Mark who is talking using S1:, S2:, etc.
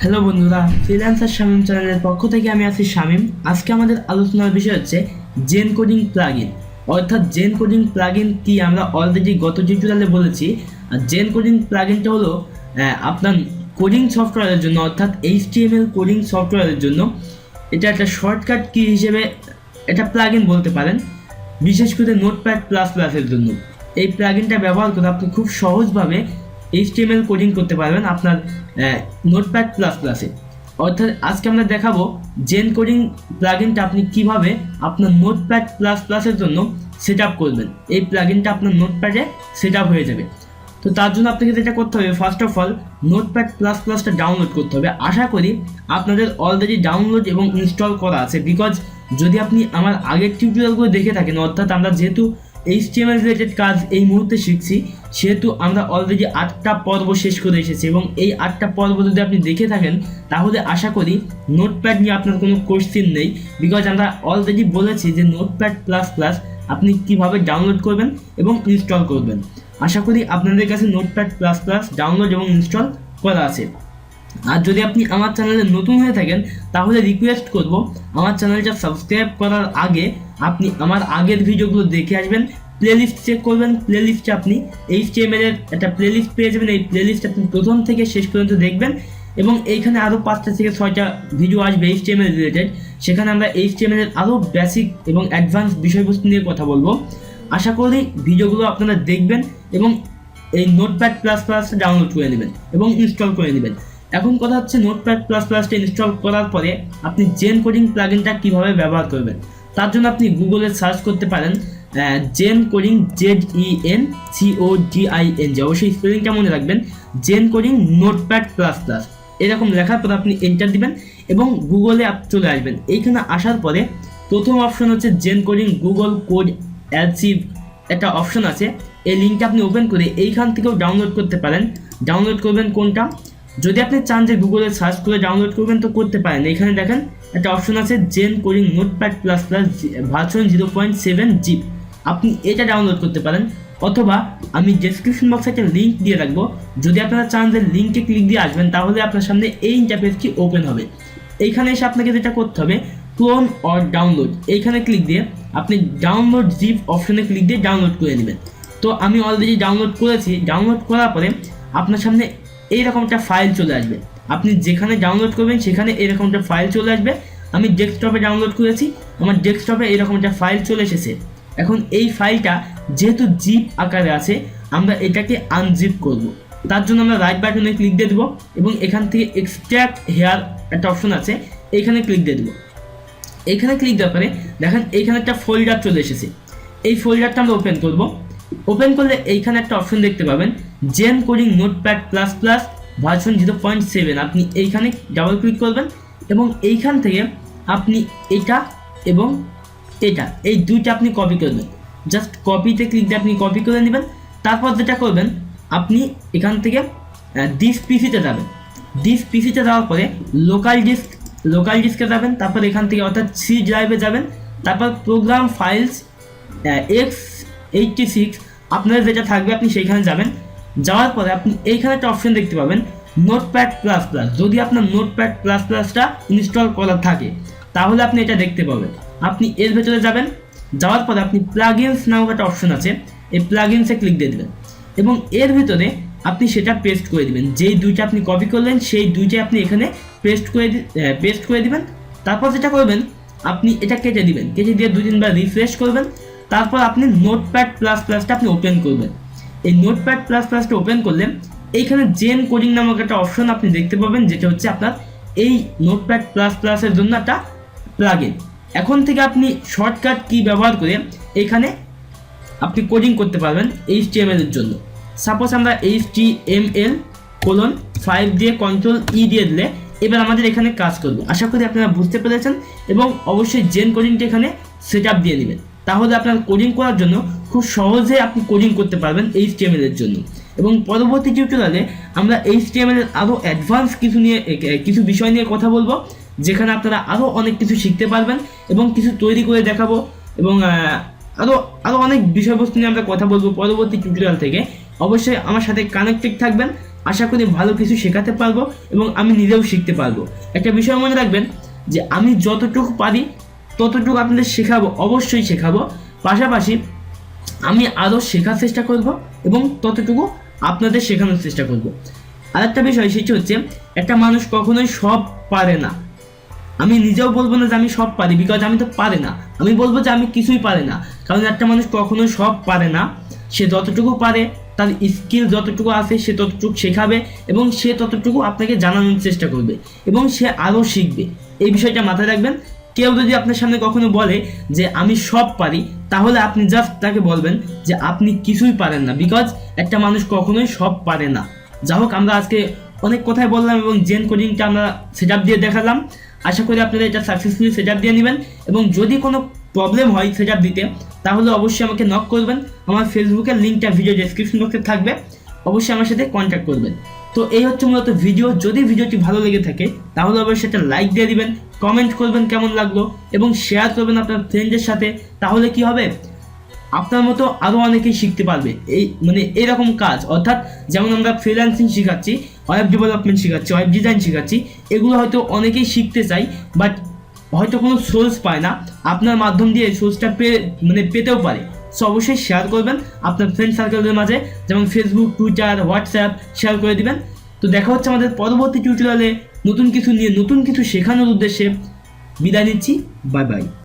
S1: Hello বন্ধুরা, freelancer Shamim চ্যানেলের পক্ষ থেকে আমি আছি শামীম। আজকে আমাদের আলোচনার বিষয় হচ্ছে ZenCoding প্লাগইন। অর্থাৎ ZenCoding প্লাগইন কি আমরা অলরেডি গত টিউটোরিয়ালে বলেছি। আর ZenCoding প্লাগইনটা হলো আপনার কোডিং সফটওয়্যারের জন্য, অর্থাৎ HTML কোডিং সফটওয়্যারের জন্য এটা একটা শর্টকাট কি হিসেবে এটা প্লাগইন বলতে পারেন, বিশেষ করে নোটপ্যাড প্লাস প্লাসের জন্য। এই প্লাগইনটা ব্যবহার করে আপনি খুব সহজভাবে HTML কোডিং করতে পারবেন আপনার নোটপ্যাড প্লাস প্লাসে। অর্থাৎ আজকে আমরা দেখাবো ZenCoding প্লাগইনটা আপনি কিভাবে আপনার নোটপ্যাড প্লাস প্লাসের জন্য সেট আপ করবেন। এই প্লাগইনটা আপনার নোটপ্যাডে সেট আপ হয়ে যাবে। তো তার জন্য আপনাকে যেটা করতে হবে, first of all notepad plus প্লাসটা ডাউনলোড করতে হবে। আশা করি আপনাদের অলরেডি ডাউনলোড এবং ইনস্টল করা আছে, বিকজ যদি আপনি আমার আগের টিউটোরিয়ালগুলো দেখে থাকেন, অর্থাৎ আমরা যেহেতু HTML রিলেটেড কাজ এই মুহূর্তে শিখছি, সেহেতু আমরা অলরেডি 8টা পর্ব শেষ করে এসেছি এবং এই 8টা পর্ব যদি আপনি দেখে থাকেন তাহলে আশা করি নোটপ্যাড নিয়ে আপনার কোনো কোশ্চেন নেই, বিকজ আমরা অলরেডি বলেছি যে নোটপ্যাড প্লাস প্লাস আপনি কীভাবে ডাউনলোড করবেন এবং ইনস্টল করবেন। আশা করি আপনাদের কাছে নোটপ্যাড প্লাস প্লাস ডাউনলোড এবং ইনস্টল করা আছে। আর যদি আপনি আমার চ্যানেলে নতুন হয়ে থাকেন তাহলে রিকোয়েস্ট করব, আমার চ্যানেলটা সাবস্ক্রাইব করার আগে আপনি আমার আগের ভিডিওগুলো দেখে আসবেন, প্লেলিস্ট চেক করবেন। প্লেলিস্টে আপনি HTML এর একটা প্লেলিস্ট পেয়ে যাবেন। এই প্লেলিস্ট আপনি প্রথম থেকে শেষ পর্যন্ত দেখবেন এবং এইখানে আরও 5টা থেকে 6টা ভিডিও আসবে HTML রিলেটেড। সেখানে আমরা HTML এর আরও বেসিক এবং অ্যাডভান্স বিষয়বস্তু নিয়ে কথা বলবো। আশা করি ভিডিওগুলো আপনারা দেখবেন এবং এই নোটপ্যাড প্লাস প্লাসটা ডাউনলোড করে নেবেন এবং ইনস্টল করে নেবেন। এখন কথা হচ্ছে নোটপ্যাড প্লাস প্লাসটা ইনস্টল করার পরে আপনি ZenCoding প্লাগইনটা কীভাবে ব্যবহার করবেন। তার জন্য আপনি গুগলে সার্চ করতে পারেন ZenCoding, ZenCoding, অবশ্যই স্পেলিংটা মনে রাখবেন, ZenCoding নোটপ্যাড প্লাস প্লাস এরকম লেখার পর আপনি এন্টার দিবেন এবং গুগলে চলে আসবেন। এইখানে আসার পরে প্রথম অপশন হচ্ছে ZenCoding গুগল কোড অ্যাচিভ একটা অপশন আছে। এই লিঙ্কটা আপনি ওপেন করে এইখান থেকেও ডাউনলোড করতে পারেন। ডাউনলোড করবেন কোনটা, যদি আপনি চান যে গুগলে সার্চ করে ডাউনলোড করবেন তো করতে পারেন। এখানে দেখেন একটা অপশন আছে ZenCoding notepad plus plus version 0.7 zip, আপনি এটা ডাউনলোড করতে পারেন। অথবা আমি ডেসক্রিপশন বক্সে একটা লিঙ্ক দিয়ে রাখবো, যদি আপনারা চান যে লিঙ্কে ক্লিক দিয়ে আসবেন তাহলে আপনার সামনে এই ইন্টারফেসটি ওপেন হবে। এইখানে এসে আপনাকে যেটা করতে হবে, ক্লোন অর ডাউনলোড, এইখানে ক্লিক দিয়ে আপনি ডাউনলোড জিপ অপশনে ক্লিক দিয়ে ডাউনলোড করে নেবেন। তো আমি অলরেডি ডাউনলোড করেছি। ডাউনলোড করার পরে আপনার সামনে এইরকম একটা ফাইল চলে আসবে। আপনি যেখানে ডাউনলোড করবেন সেখানে এরকম একটা ফাইল চলে আসবে। আমি ডেস্কটপে ডাউনলোড করেছি, আমার ডেস্কটপে এরকম একটা ফাইল চলে এসেছে। এখন এই ফাইলটা যেহেতু জিপ আকারে আছে, আমরা এটাকে আনজিপ করব। তার জন্য আমরা রাইট বাটনে ক্লিক দিয়ে দেবো এবং এখান থেকে এক্সট্র্যাক্ট হেয়ার একটা অপশন আছে, এইখানে ক্লিক দিয়ে দেবো। এইখানে ক্লিক দেওয়ার পরে দেখেন এইখানে একটা ফোল্ডার চলে এসেছে। এই ফোল্ডারটা আমরা ওপেন করব। ওপেন করলে এইখানে একটা অপশন দেখতে পাবেন, ZenCoding notepad plus plus version 0.7। আপনি এইখানে ডাবল ক্লিক করবেন এবং এইখান থেকে আপনি এটা এবং এটা এই দুইটা আপনি কপি করবেন। জাস্ট কপিতে ক্লিক দিয়ে আপনি কপি করে নেবেন। তারপর যেটা করবেন, আপনি এখান থেকে দিস পিসিতে যাবেন। দিস পিসিতে যাওয়ার পরে লোকাল ডিস্কে যাবেন। তারপর এখান থেকে অর্থাৎ সি ড্রাইভে যাবেন। তারপর প্রোগ্রাম ফাইলস x86 আপনার যেটা থাকবে আপনি সেইখানে যাবেন। যাওয়ার পরে আপনি এইখানে একটা অপশন দেখতে পাবেন, নোটপ্যাড প্লাস প্লাস। যদি আপনার নোটপ্যাড প্লাস প্লাসটা ইনস্টল করা থাকে তাহলে আপনি এটা দেখতে পাবেন। আপনি এর ভেতরে যাবেন। যাওয়ার পরে আপনি প্লাগইনস নামক একটা অপশন আছে, এই প্লাগইনসে ক্লিক দিয়ে দেবেন এবং এর ভিতরে আপনি সেটা পেস্ট করে দিবেন। যেই দুইটা আপনি কপি করলেন সেই দুইটাই আপনি এখানে পেস্ট করে দিবেন। তারপর যেটা করবেন, আপনি এটা কেটে দিবেন। কেটে দিয়ে 2-3 বার রিফ্রেশ করবেন। তারপর আপনি নোটপ্যাড প্লাস প্লাসটা আপনি ওপেন করবেন। এই নোটপ্যাড প্লাস প্লাসটা ওপেন করলে এইখানে ZenCoding নামক একটা অপশন আপনি দেখতে পাবেন, যেটা হচ্ছে আপনার এই নোটপ্যাড প্লাস প্লাসের জন্য একটা প্লাগইন। এখন থেকে আপনি শর্টকাট কি ব্যবহার করে এখানে আপনি কোডিং করতে পারবেন HTML এর জন্য। সাপোজ আমরা HTML:5 দিয়ে Ctrl+E দিয়ে দিলে এবার আমাদের এখানে কাজ করবে। আশা করি আপনারা বুঝতে পেরেছেন এবং অবশ্যই ZenCodingটা এখানে সেট আপ দিয়ে নেবেন। তাহলে আপনার কোডিং করার জন্য খুব সহজে আপনি কোডিং করতে পারবেন HTML এর জন্য। এবং পরবর্তী টিউটোরিয়ালে আমরা HTML এর আরও অ্যাডভান্স কিছু বিষয় নিয়ে কথা বলবো, যেখানে আপনারা আরও অনেক কিছু শিখতে পারবেন এবং কিছু তৈরি করে দেখাবো এবং আরও অনেক বিষয়বস্তু নিয়ে আমরা কথা বলবো পরবর্তী টিউটোরিয়াল থেকে। অবশ্যই আমার সাথে কানেক্টেড থাকবেন। আশা করি ভালো কিছু শেখাতে পারবো এবং আমি নিজেও শিখতে পারবো। একটা বিষয় মনে রাখবেন যে আমি যতটুকু পারি ততটুকু আপনাদের শেখাবো, অবশ্যই শেখাবো, পাশাপাশি আমি আরও শেখার চেষ্টা করব এবং ততটুকু আপনাদের শেখানোর চেষ্টা করব। আরেকটা বিষয় সেটি হচ্ছে একটা মানুষ কখনোই সব পারে না। আমি নিজেও বলবো না যে আমি সব পারি, বিকজ আমি তো পারি না। আমি বলবো যে আমি কিছুই পারি না, কারণ একটা মানুষ কখনোই সব পারে না। সে যতটুকু পারে, তার স্কিল যতটুকু আছে সে ততটুকু শেখাবে এবং সে ততটুকু আপনাকে জানানোর চেষ্টা করবে এবং সে আরও শিখবে। এই বিষয়টা মাথায় রাখবেন। কেউ যদি আপনার সামনে কখনো বলে যে আমি সব পারি, তাহলে আপনি জাস্ট তাকে বলবেন যে আপনি কিছুই পারেন না, বিকজ একটা মানুষ কখনোই সব পারে না। যা হোক, আমরা আজকে অনেক কথাই বললাম এবং জেন কোডিংটা আমরা সেট আপ দিয়ে দেখালাম। আশা করি আপনারা এটা সাকসেসফুলি সেট আপ দিয়ে নেবেন এবং যদি কোনো প্রবলেম হয় সেট আপ দিতে, তাহলে অবশ্যই আমাকে নক করবেন। আমার ফেসবুকের লিঙ্কটা ভিডিও ডেসক্রিপশন বক্সে থাকবে, অবশ্যই আমার সাথে কন্ট্যাক্ট করবেন। তো এই হচ্ছে মূলত ভিডিও। যদি ভিডিওটি ভালো লেগে থাকে তাহলে অবশ্যই একটা লাইক দিয়ে দিবেন, কমেন্ট করবেন কেমন লাগলো এবং শেয়ার করবেন আপনার ফ্রেন্ডদের সাথে। তাহলে কি হবে, আপনার মতো আরও অনেকেই শিখতে পারবে এই এরকম কাজ। অর্থাৎ যেমন আমরা ফ্রিল্যান্সিং শেখাচ্ছি, ওয়েব ডেভেলপমেন্ট শেখাচ্ছি, ওয়েব ডিজাইন শেখাচ্ছি, এগুলো হয়তো অনেকেই শিখতে চাই বাট হয়তো কোনো সোর্স পায় না। আপনার মাধ্যম দিয়ে সোর্সটা পেতেও পারে। সো অবশ্যই শেয়ার করবেন আপনার ফ্রেন্ড সার্কেলের মাঝে, যেমন ফেসবুক, টুইটার, হোয়াটসঅ্যাপ শেয়ার করে দিবেন। তো দেখা হচ্ছে আমাদের পরবর্তী টিউটোরিয়ালে নতুন কিছু নিয়ে, নতুন কিছু শেখানোর উদ্দেশ্যে। বিদায় নিচ্ছি, বাই বাই।